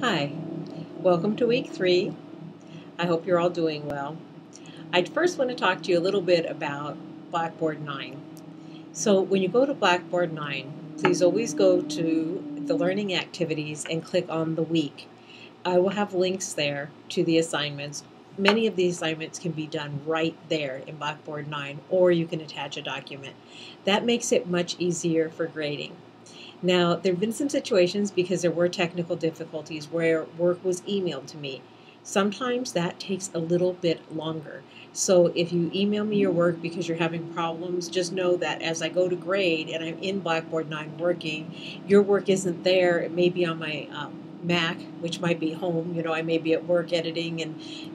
Hi, welcome to week 3. I hope you're all doing well. I first want to talk to you a little bit about Blackboard 9. So when you go to Blackboard 9, please always go to the learning activities and click on the week. I will have links there to the assignments. Many of the assignments can be done right there in Blackboard 9, or you can attach a document. That makes it much easier for grading. Now, there have been some situations because there were technical difficulties where work was emailed to me. Sometimes that takes a little bit longer. So if you email me your work because you're having problems, just know that as I go to grade and I'm in Blackboard 9 working, your work isn't there. It may be on my Mac, which might be home. I may be at work editing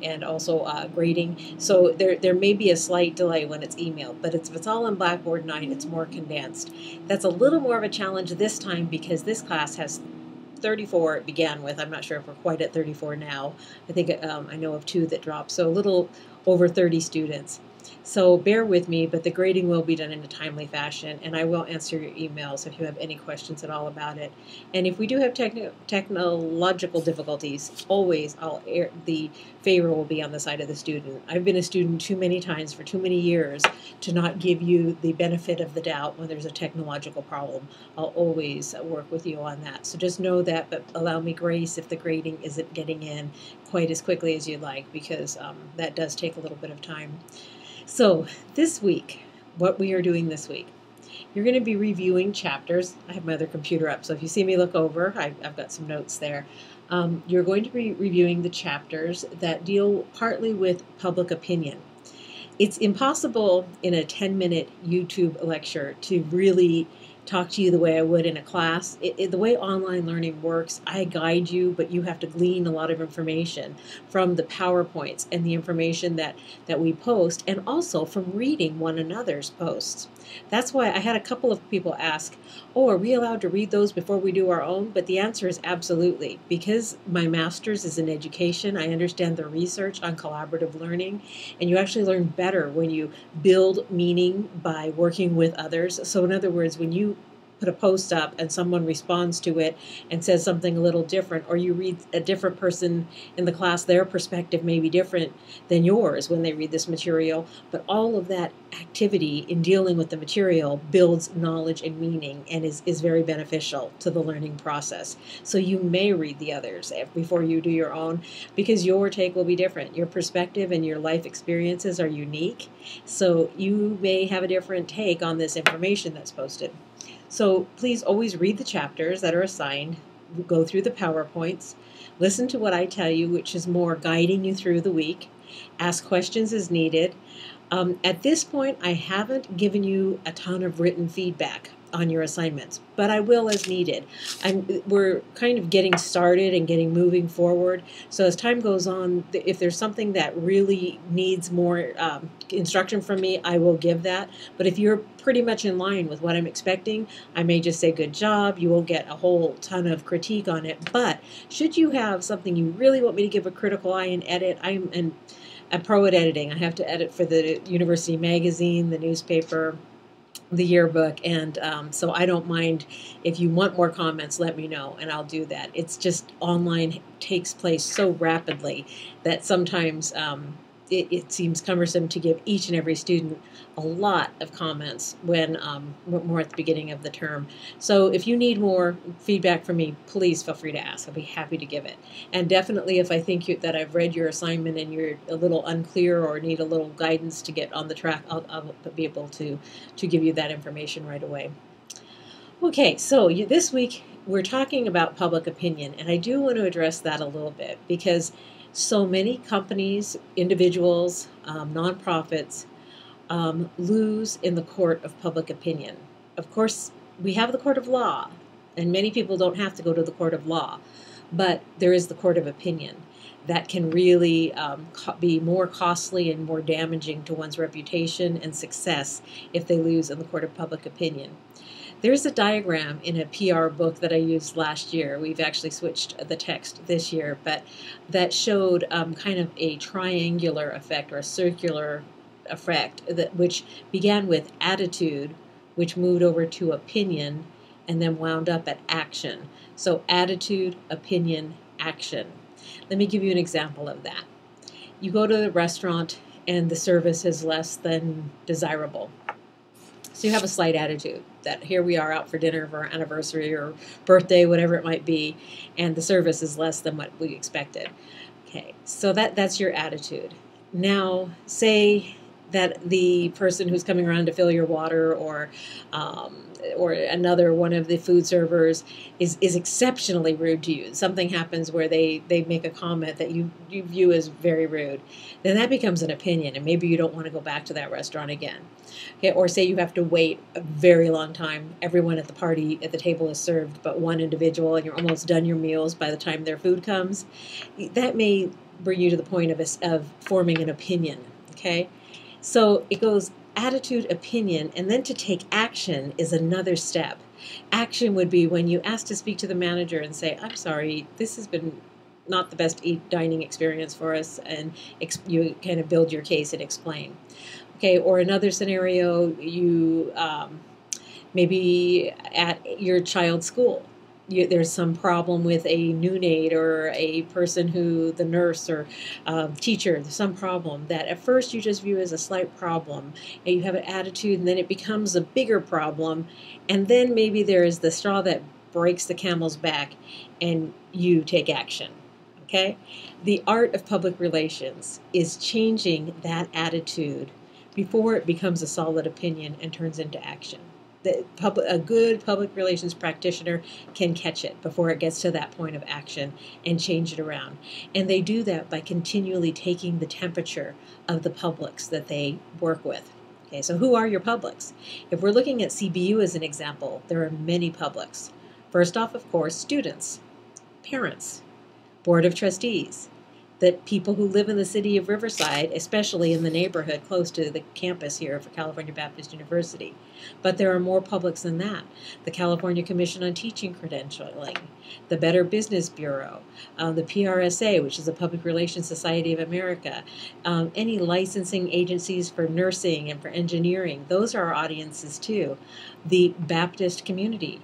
and also grading. So there may be a slight delay when it's emailed, but if it's all on Blackboard 9, it's more condensed. That's a little more of a challenge this time because this class has 34 it began with. I'm not sure if we're quite at 34 now. I think I know of 2 that dropped, so a little over 30 students. So bear with me, but the grading will be done in a timely fashion, and I will answer your emails if you have any questions at all about it. And if we do have technological difficulties, always the favor will be on the side of the student. I've been a student too many times for too many years to not give you the benefit of the doubt when there's a technological problem. I'll always work with you on that. So just know that, but allow me grace if the grading isn't getting in quite as quickly as you'd like, because that does take a little bit of time. So this week, what we are doing this week, you're going to be reviewing chapters. I have my other computer up, so if you see me look over, I've got some notes there. You're going to be reviewing the chapters that deal partly with public opinion. It's impossible in a 10-minute YouTube lecture to really talk to you the way I would in a class. The way online learning works, I guide you, but you have to glean a lot of information from the PowerPoints and the information that we post, and also from reading one another's posts. That's why I had a couple of people ask, oh, are we allowed to read those before we do our own? But the answer is absolutely. Because my master's is in education, I understand the research on collaborative learning, and you actually learn better when you build meaning by working with others. So in other words, when you put a post up and someone responds to it and says something a little different, or you read a different person in the class, their perspective may be different than yours when they read this material, but all of that activity in dealing with the material builds knowledge and meaning and is very beneficial to the learning process. So you may read the others before you do your own, because your take will be different. Your perspective and your life experiences are unique, so you may have a different take on this information that's posted. So please always read the chapters that are assigned, go through the PowerPoints, listen to what I tell you, which is more guiding you through the week, ask questions as needed. At this point, I haven't given you a ton of written feedback on your assignments, but I will as needed. We're kind of getting started and getting moving forward. So as time goes on, if there's something that really needs more instruction from me, I will give that. But if you're pretty much in line with what I'm expecting, I may just say good job. You won't get a whole ton of critique on it. But should you have something you really want me to give a critical eye and edit, I'm a pro at editing. I have to edit for the university magazine, the newspaper, the yearbook, and so I don't mind. If you want more comments, let me know and I'll do that. It's just online takes place so rapidly that sometimes it seems cumbersome to give each and every student a lot of comments when more at the beginning of the term. So if you need more feedback from me, please feel free to ask. I'll be happy to give it. And definitely if I think that I've read your assignment and you're a little unclear or need a little guidance to get on the track, I'll be able to give you that information right away. Okay, so this week we're talking about public opinion, and I do want to address that a little bit because so many companies, individuals, nonprofits lose in the court of public opinion. Of course, we have the court of law, and many people don't have to go to the court of law, but there is the court of opinion that can really be more costly and more damaging to one's reputation and success if they lose in the court of public opinion. There's a diagram in a PR book that I used last year. We've actually switched the text this year, but that showed kind of a triangular effect or a circular effect which began with attitude, which moved over to opinion, and then wound up at action. So attitude, opinion, action. Let me give you an example of that. You go to the restaurant and the service is less than desirable. So you have a slight attitude that here we are out for dinner for our anniversary or birthday, whatever it might be, and the service is less than what we expected. Okay, so that's your attitude. Now, say that the person who's coming around to fill your water or another one of the food servers is exceptionally rude to you. Something happens where they make a comment that you view as very rude. Then that becomes an opinion, and maybe you don't want to go back to that restaurant again. Okay, or say you have to wait a very long time. Everyone at the party at the table is served but one individual, and you're almost done your meals by the time their food comes. That may bring you to the point of forming an opinion. Okay, so it goes attitude, opinion, and then to take action is another step. Action would be when you ask to speak to the manager and say, I'm sorry, this has been not the best dining experience for us, and you kind of build your case and explain. Okay, or another scenario, you maybe at your child's school, there's some problem with a neonate or a person who, the nurse or teacher, there's some problem that at first you just view as a slight problem, and you have an attitude, and then it becomes a bigger problem, and then maybe there is the straw that breaks the camel's back, and you take action. Okay? The art of public relations is changing that attitude before it becomes a solid opinion and turns into action. A good public relations practitioner can catch it before it gets to that point of action and change it around. And they do that by continually taking the temperature of the publics that they work with. Okay, so who are your publics? If we're looking at CBU as an example, there are many publics. First off, of course, students, parents, board of trustees, that people who live in the city of Riverside, especially in the neighborhood close to the campus here for California Baptist University. But there are more publics than that. The California Commission on Teaching Credentialing, the Better Business Bureau, the PRSA, which is the Public Relations Society of America, any licensing agencies for nursing and for engineering, those are our audiences too. The Baptist community,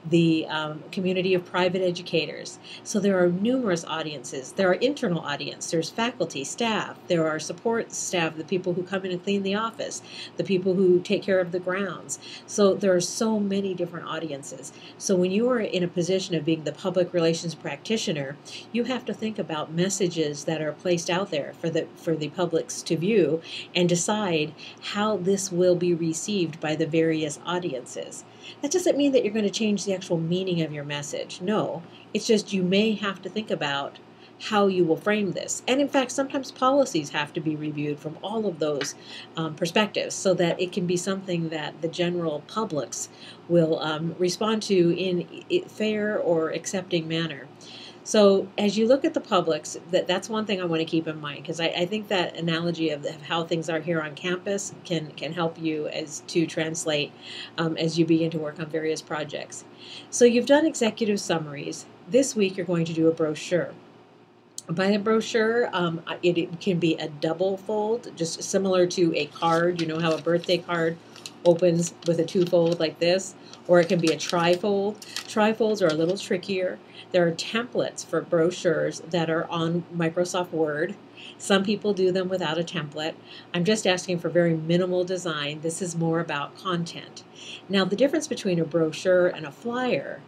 the community of private educators. So there are numerous audiences. There are internal audience, there's faculty, staff, there are support staff, the people who come in and clean the office, the people who take care of the grounds. So there are so many different audiences. So when you are in a position of being the public relations practitioner, you have to think about messages that are placed out there for the publics to view and decide how this will be received by the various audiences. That doesn't mean that you're going to change the actual meaning of your message. No, it's just you may have to think about how you will frame this. And in fact, sometimes policies have to be reviewed from all of those perspectives so that it can be something that the general publics will respond to in a fair or accepting manner. So as you look at the publics, that's one thing I want to keep in mind, because I think that analogy of how things are here on campus can help you as to translate as you begin to work on various projects. So you've done executive summaries. This week you're going to do a brochure. By a brochure, it can be a double fold, just similar to a card. You know how a birthday card opens with a two-fold like this, or it can be a tri-fold. Tri-folds are a little trickier. There are templates for brochures that are on Microsoft Word. Some people do them without a template. I'm just asking for very minimal design. This is more about content. Now, the difference between a brochure and a flyer,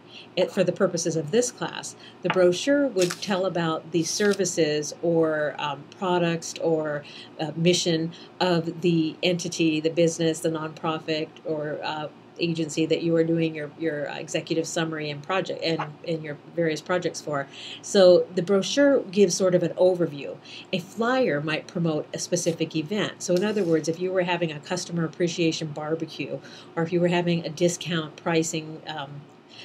for the purposes of this class, the brochure would tell about the services or products or mission of the entity, the business, the nonprofit, or agency that you are doing your executive summary and project and your various projects for. So the brochure gives sort of an overview. A flyer might promote a specific event. So in other words, if you were having a customer appreciation barbecue, or if you were having a discount pricing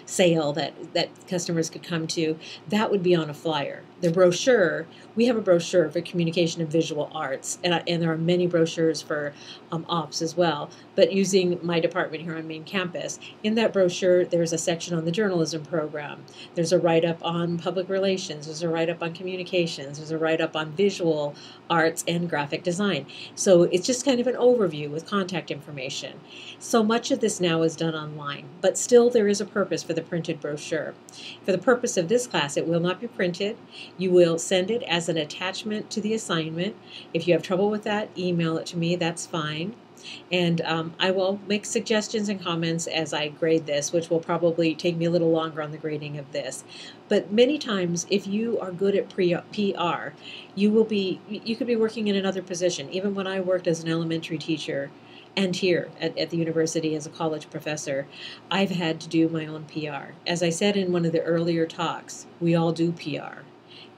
sale that customers could come to, that would be on a flyer. The brochure, we have a brochure for communication and visual arts, and there are many brochures for ops as well, but using my department here on main campus, in that brochure there's a section on the journalism program, there's a write-up on public relations, there's a write-up on communications, there's a write-up on visual arts and graphic design. So it's just kind of an overview with contact information. So much of this now is done online, but still there is a purpose for for the printed brochure. For the purpose of this class, it will not be printed. You will send it as an attachment to the assignment. If you have trouble with that, email it to me. That's fine. And I will make suggestions and comments as I grade this, which will probably take me a little longer on the grading of this. But many times, if you are good at PR, you could be working in another position. Even when I worked as an elementary teacher and here at the university as a college professor, I've had to do my own PR. As I said in one of the earlier talks, we all do PR.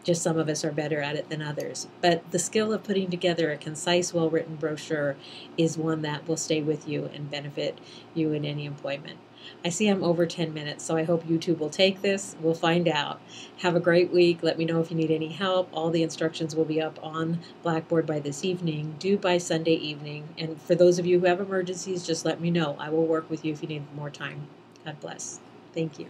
Just some of us are better at it than others. But the skill of putting together a concise, well-written brochure is one that will stay with you and benefit you in any employment. I see I'm over 10 minutes, so I hope you two will take this. We'll find out. Have a great week. Let me know if you need any help. All the instructions will be up on Blackboard by this evening, due by Sunday evening. And for those of you who have emergencies, just let me know. I will work with you if you need more time. God bless. Thank you.